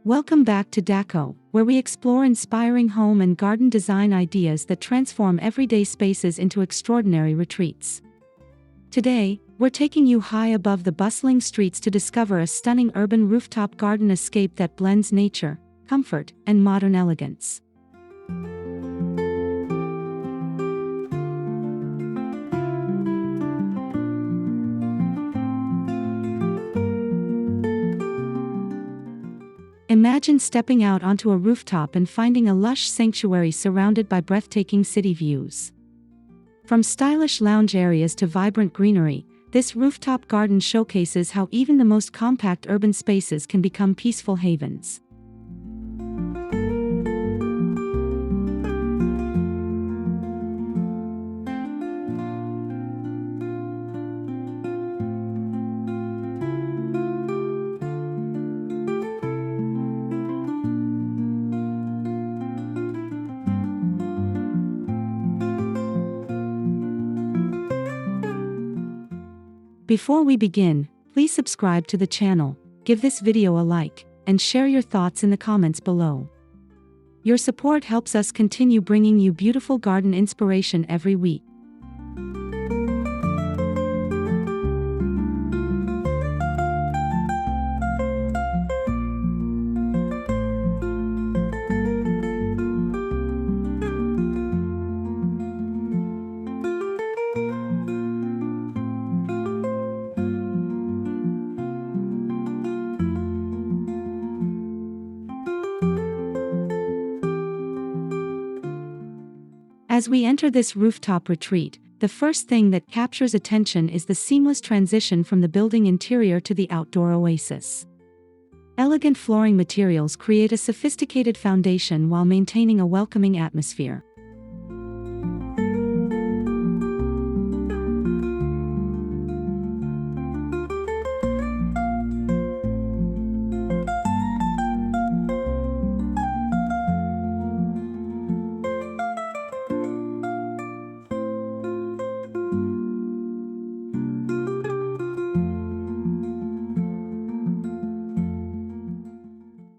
Welcome back to Daco, where we explore inspiring home and garden design ideas that transform everyday spaces into extraordinary retreats. Today, we're taking you high above the bustling streets to discover a stunning urban rooftop garden escape that blends nature, comfort, and modern elegance. Imagine stepping out onto a rooftop and finding a lush sanctuary surrounded by breathtaking city views. From stylish lounge areas to vibrant greenery, this rooftop garden showcases how even the most compact urban spaces can become peaceful havens. Before we begin, please subscribe to the channel, give this video a like, and share your thoughts in the comments below. Your support helps us continue bringing you beautiful garden inspiration every week. As we enter this rooftop retreat, the first thing that captures attention is the seamless transition from the building interior to the outdoor oasis. Elegant flooring materials create a sophisticated foundation while maintaining a welcoming atmosphere.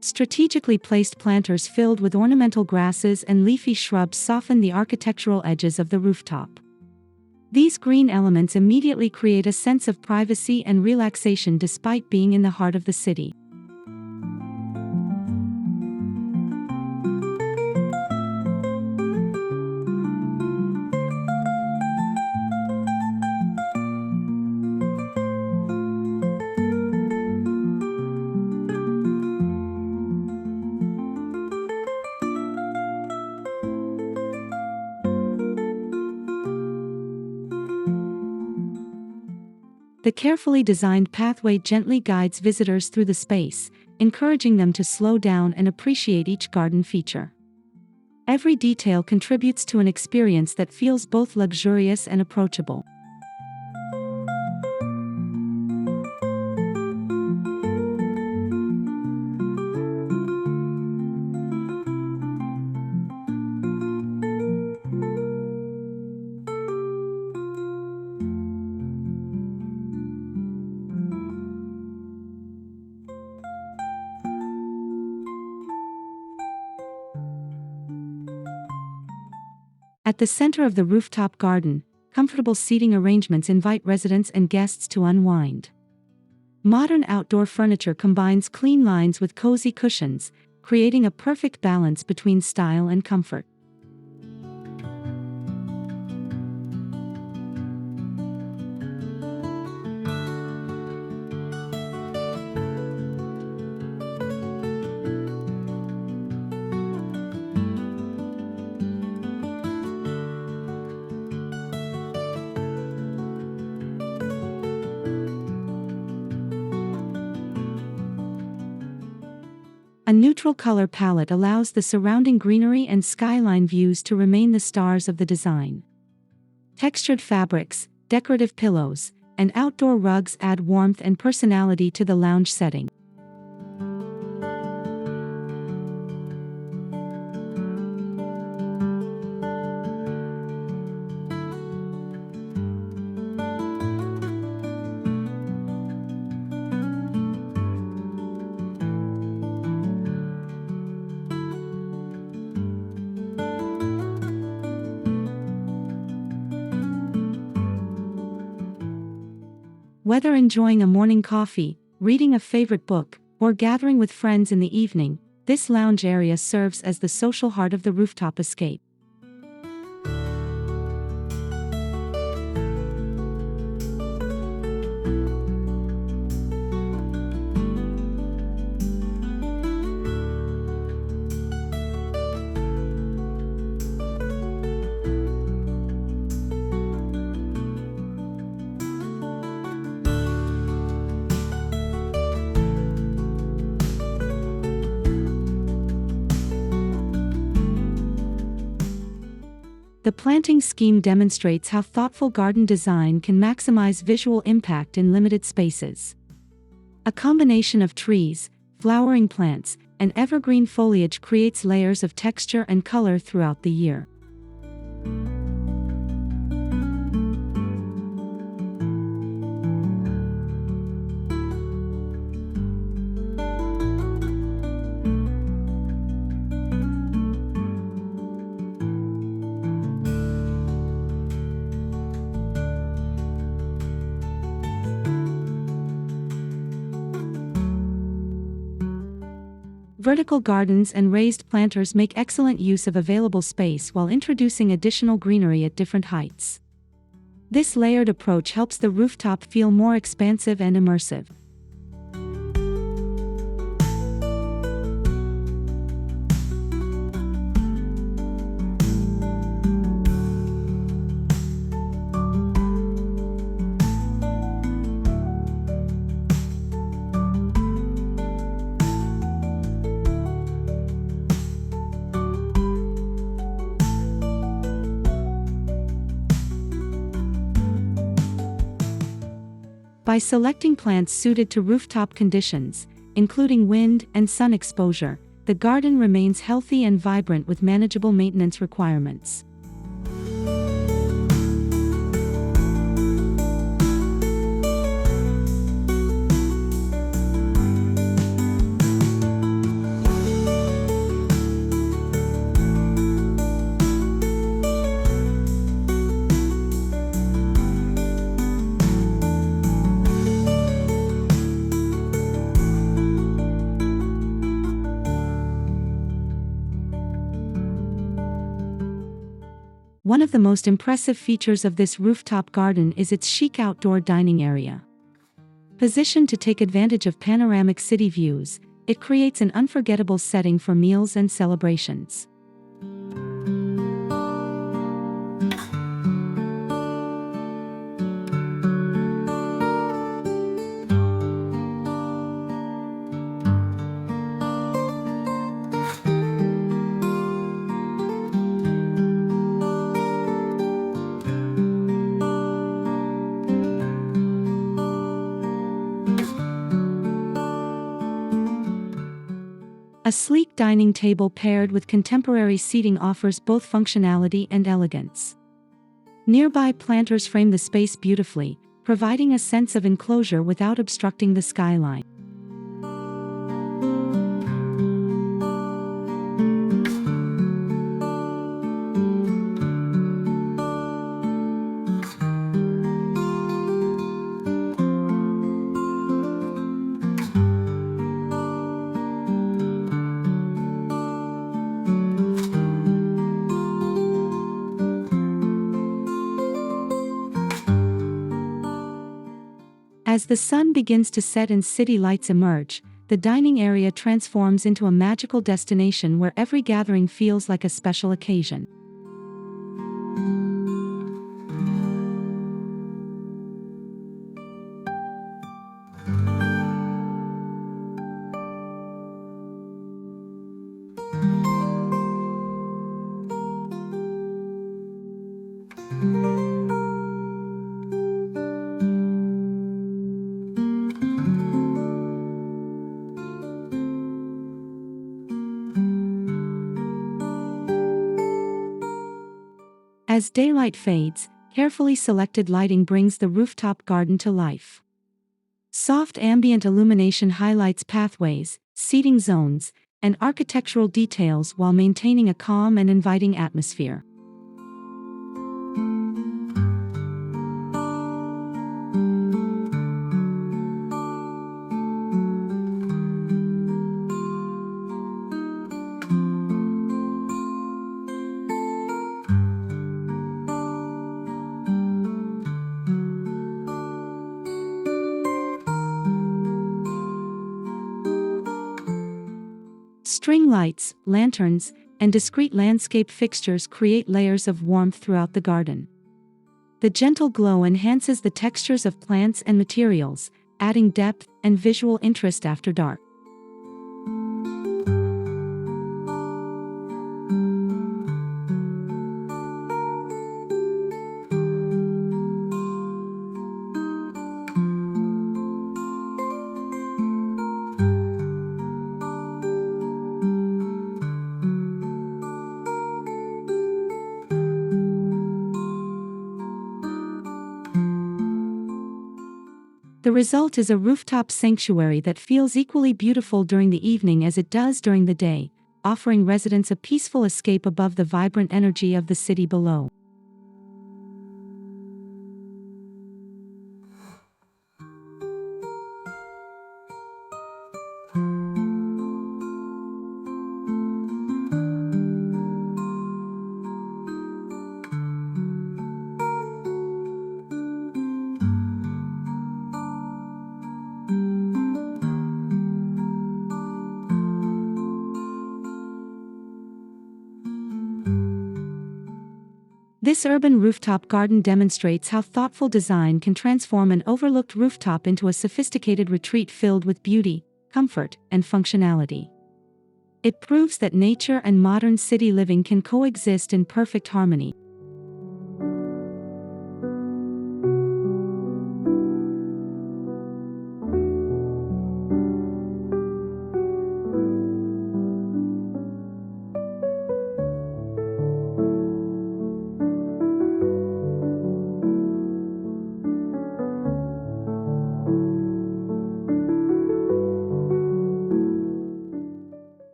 Strategically placed planters filled with ornamental grasses and leafy shrubs soften the architectural edges of the rooftop. These green elements immediately create a sense of privacy and relaxation despite being in the heart of the city. The carefully designed pathway gently guides visitors through the space, encouraging them to slow down and appreciate each garden feature. Every detail contributes to an experience that feels both luxurious and approachable. At the center of the rooftop garden, comfortable seating arrangements invite residents and guests to unwind. Modern outdoor furniture combines clean lines with cozy cushions, creating a perfect balance between style and comfort. A neutral color palette allows the surrounding greenery and skyline views to remain the stars of the design. Textured fabrics, decorative pillows, and outdoor rugs add warmth and personality to the lounge setting. Whether enjoying a morning coffee, reading a favorite book, or gathering with friends in the evening, this lounge area serves as the social heart of the rooftop escape. The planting scheme demonstrates how thoughtful garden design can maximize visual impact in limited spaces. A combination of trees, flowering plants, and evergreen foliage creates layers of texture and color throughout the year. Vertical gardens and raised planters make excellent use of available space while introducing additional greenery at different heights. This layered approach helps the rooftop feel more expansive and immersive. By selecting plants suited to rooftop conditions, including wind and sun exposure, the garden remains healthy and vibrant with manageable maintenance requirements. One of the most impressive features of this rooftop garden is its chic outdoor dining area. Positioned to take advantage of panoramic city views, it creates an unforgettable setting for meals and celebrations. A sleek dining table paired with contemporary seating offers both functionality and elegance. Nearby planters frame the space beautifully, providing a sense of enclosure without obstructing the skyline. As the sun begins to set and city lights emerge, the dining area transforms into a magical destination where every gathering feels like a special occasion. As daylight fades, carefully selected lighting brings the rooftop garden to life. Soft ambient illumination highlights pathways, seating zones, and architectural details while maintaining a calm and inviting atmosphere. String lights, lanterns, and discreet landscape fixtures create layers of warmth throughout the garden. The gentle glow enhances the textures of plants and materials, adding depth and visual interest after dark. The result is a rooftop sanctuary that feels equally beautiful during the evening as it does during the day, offering residents a peaceful escape above the vibrant energy of the city below. This urban rooftop garden demonstrates how thoughtful design can transform an overlooked rooftop into a sophisticated retreat filled with beauty, comfort, and functionality. It proves that nature and modern city living can coexist in perfect harmony.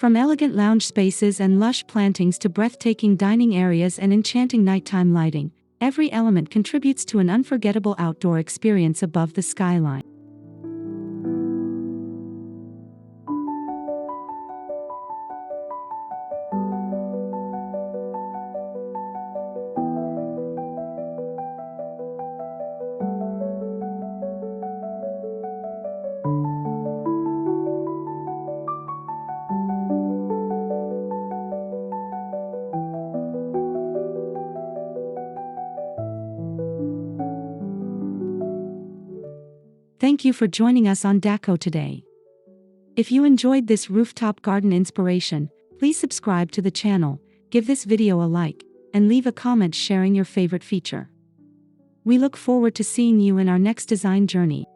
From elegant lounge spaces and lush plantings to breathtaking dining areas and enchanting nighttime lighting, every element contributes to an unforgettable outdoor experience above the skyline. Thank you for joining us on Daco today. If you enjoyed this rooftop garden inspiration, please subscribe to the channel, give this video a like, and leave a comment sharing your favorite feature. We look forward to seeing you in our next design journey.